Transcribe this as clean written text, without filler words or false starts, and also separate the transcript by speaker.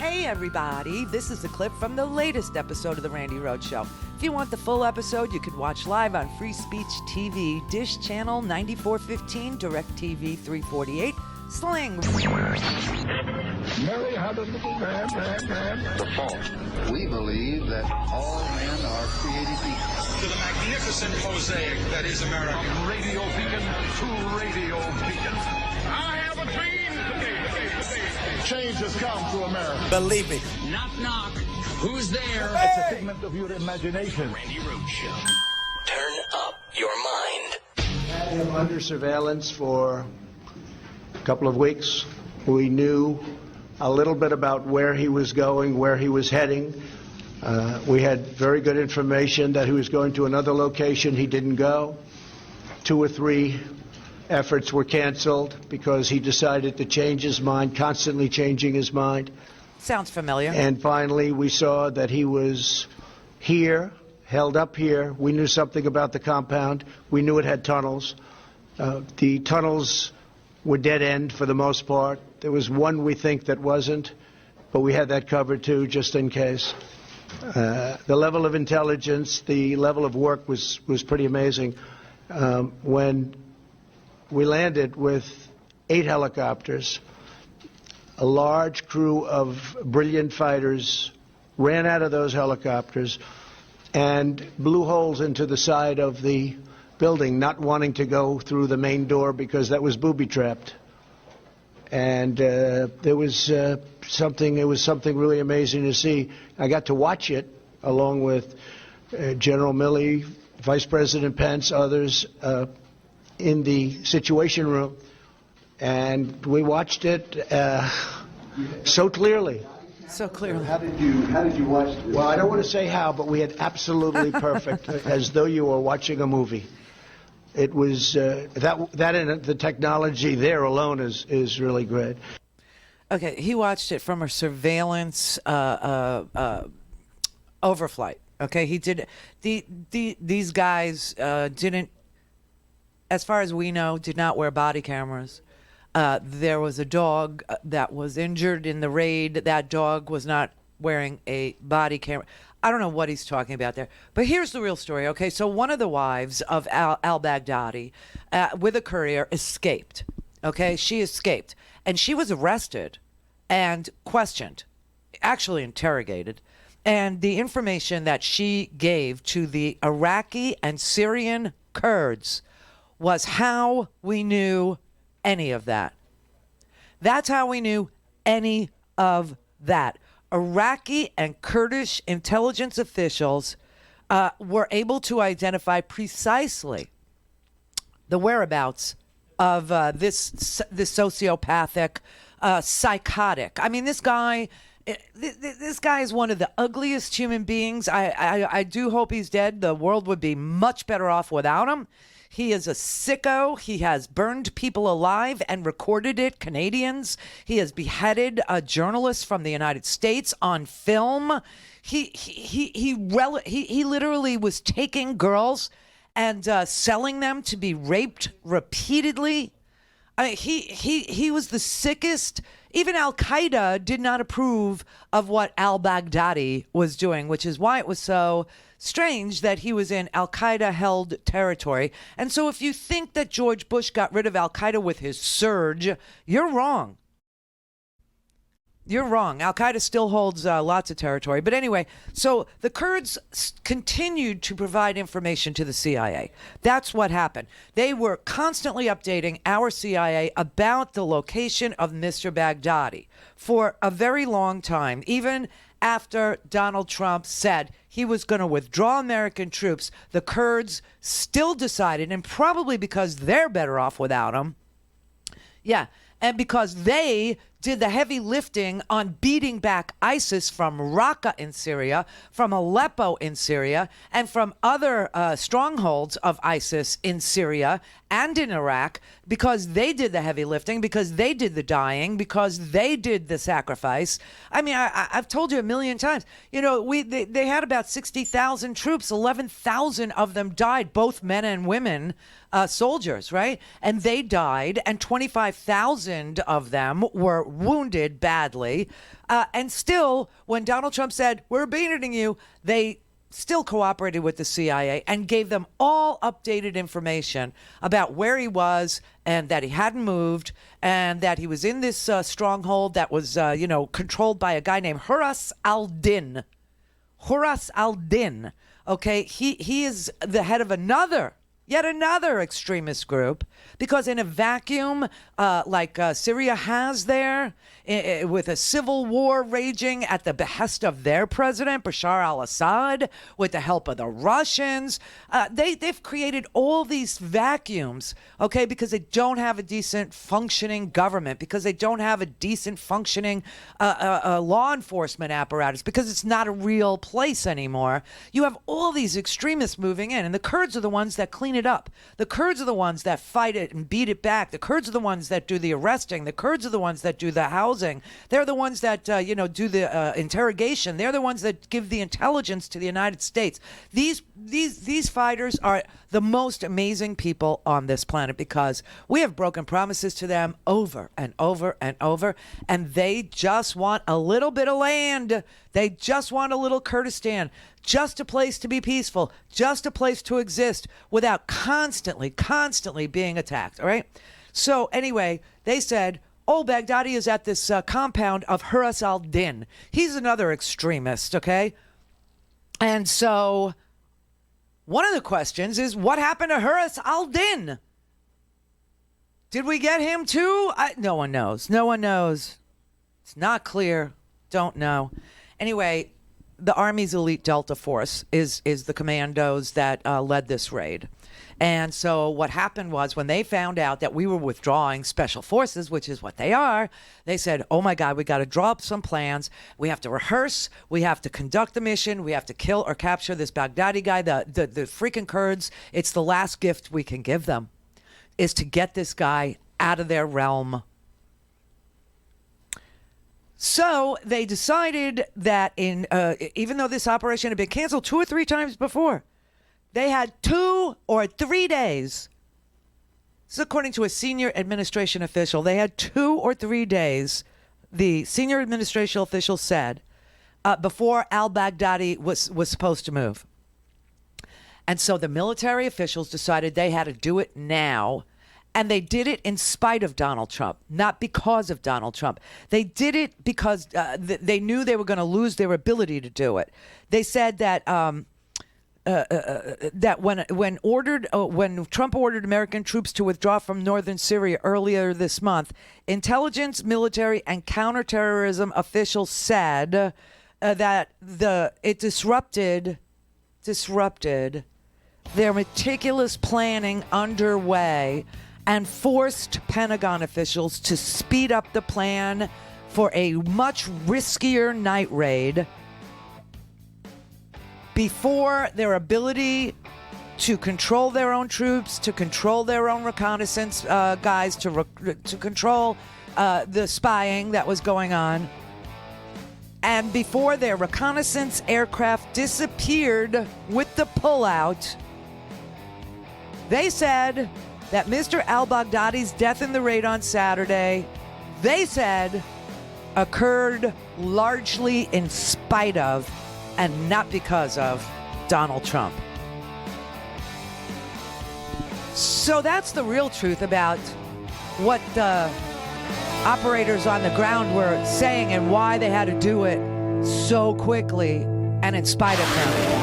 Speaker 1: Hey everybody, this is a clip from the latest episode of the Randi Rhodes Show. If you want the full episode, you can watch live on Free Speech TV, Dish Channel 9415, DirecTV 348, Sling.
Speaker 2: Mary had a little man.
Speaker 3: The fault. We believe that all men are created equal.
Speaker 4: To the magnificent mosaic that is America.
Speaker 2: From radio beacon to radio beacon. I have a dream today. Change has come to America.
Speaker 5: Believe me.
Speaker 4: Knock, knock. Who's there?
Speaker 2: It's a figment of your imagination.
Speaker 4: Randi Rhodes Show.
Speaker 5: Turn up your mind.
Speaker 6: Had him under surveillance for a couple of weeks. We knew a little bit about where he was going, where he was heading. We had very good information that he was going to another location. He didn't go. 2 or 3 efforts were canceled because he decided to change his mind, constantly changing his mind.
Speaker 1: Sounds familiar.
Speaker 6: And finally, we saw that he was here, held up here. We knew something about the compound. We knew it had tunnels. The tunnels were dead end for the most part. There was one we think that wasn't, but we had that covered too, just in case. The level of intelligence, the level of work was pretty amazing. When we landed with 8 helicopters, a large crew of brilliant fighters ran out of those helicopters and blew holes into the side of the building, not wanting to go through the main door because that was booby-trapped. And it was something really amazing to see. I got to watch it along with General Milley, Vice President Pence, others in the Situation Room, and we watched it so clearly.
Speaker 1: So clearly.
Speaker 6: How did you watch it? Well, I don't want to say how, but we had absolutely perfect, as though you were watching a movie. It was that and the technology there alone is really great.
Speaker 1: Okay, he watched it from a surveillance overflight. Okay, he did. These guys didn't, as far as we know, did not wear body cameras. There was a dog that was injured in the raid. That dog was not wearing a body camera. I don't know what he's talking about there. But here's the real story, okay? So one of the wives of al-Baghdadi with a courier escaped, okay? She escaped. And she was arrested and questioned, actually interrogated. And the information that she gave to the Iraqi and Syrian Kurds was how we knew any of that. That's how we knew any of that. Iraqi and Kurdish intelligence officials were able to identify precisely the whereabouts of this sociopathic, psychotic. I mean, this guy is one of the ugliest human beings. I do hope he's dead. The world would be much better off without him. He is a sicko. He has burned people alive and recorded it, Canadians. He has beheaded a journalist from the United States on film. He literally was taking girls and selling them to be raped repeatedly. I mean, he was the sickest. Even Al-Qaeda did not approve of what al-Baghdadi was doing, which is why it was so strange that he was in Al-Qaeda-held territory. And so if you think that George Bush got rid of Al-Qaeda with his surge, you're wrong. You're wrong. Al-Qaeda still holds lots of territory. But anyway, so the Kurds continued to provide information to the CIA. That's what happened. They were constantly updating our CIA about the location of Mr. Baghdadi for a very long time, even after Donald Trump said he was going to withdraw American troops. The Kurds still decided, and probably because they're better off without him, yeah, and because they did the heavy lifting on beating back ISIS from Raqqa in Syria, from Aleppo in Syria, and from other strongholds of ISIS in Syria and in Iraq, because they did the heavy lifting, because they did the dying, because they did the sacrifice. I mean, I've told you a million times, you know, they had about 60,000 troops. 11,000 of them died, both men and women, soldiers, right? And they died, and 25,000 of them were wounded badly. And still, when Donald Trump said, we're abandoning you, they still cooperated with the CIA and gave them all updated information about where he was and that he hadn't moved and that he was in this stronghold that was, controlled by a guy named Huras al-Din. Huras al-Din. Okay, he is the head of yet another extremist group, because in a vacuum like Syria has there, with a civil war raging at the behest of their president, Bashar al-Assad, with the help of the Russians, they've created all these vacuums, okay, because they don't have a decent functioning government, because they don't have a decent functioning law enforcement apparatus, because it's not a real place anymore. You have all these extremists moving in, and the Kurds are the ones that clean it up. The Kurds are the ones that fight it and beat it back. The Kurds are the ones that do the arresting. The Kurds are the ones that do the housing. They're the ones that do the interrogation. They're the ones that give the intelligence to the United States. These fighters are the most amazing people on this planet, because we have broken promises to them over and over and over, and they just want a little bit of land. They just want a little Kurdistan, just a place to be peaceful, just a place to exist without constantly being attacked. All right. So anyway, they said, Baghdadi is at this compound of Huras al-Din. He's another extremist. Okay. And so one of the questions is, what happened to Huras al-Din? Did we get him too? No one knows. No one knows. It's not clear. Don't know. Anyway, the Army's elite Delta Force is the commandos that led this raid. And so what happened was, when they found out that we were withdrawing special forces, which is what they are, they said, oh my God, we got to draw up some plans. We have to rehearse. We have to conduct the mission. We have to kill or capture this Baghdadi guy, the freaking Kurds. It's the last gift we can give them, is to get this guy out of their realm. So they decided that even though this operation had been canceled 2 or 3 times before, they had 2 or 3 days. This is according to a senior administration official. They had 2 or 3 days, the senior administration official said, before al-Baghdadi was supposed to move. And so the military officials decided they had to do it now. And they did it in spite of Donald Trump, not because of Donald Trump. They did it because they knew they were going to lose their ability to do it. They said that that when Trump ordered American troops to withdraw from northern Syria earlier this month, intelligence, military, and counterterrorism officials said that it disrupted their meticulous planning underway and forced Pentagon officials to speed up the plan for a much riskier night raid before their ability to control their own troops, to control their own reconnaissance guys, to control the spying that was going on, and before their reconnaissance aircraft disappeared with the pullout. They said that Mr. al-Baghdadi's death in the raid on Saturday, they said, occurred largely in spite of and not because of Donald Trump. So that's the real truth about what the operators on the ground were saying and why they had to do it so quickly and in spite of him.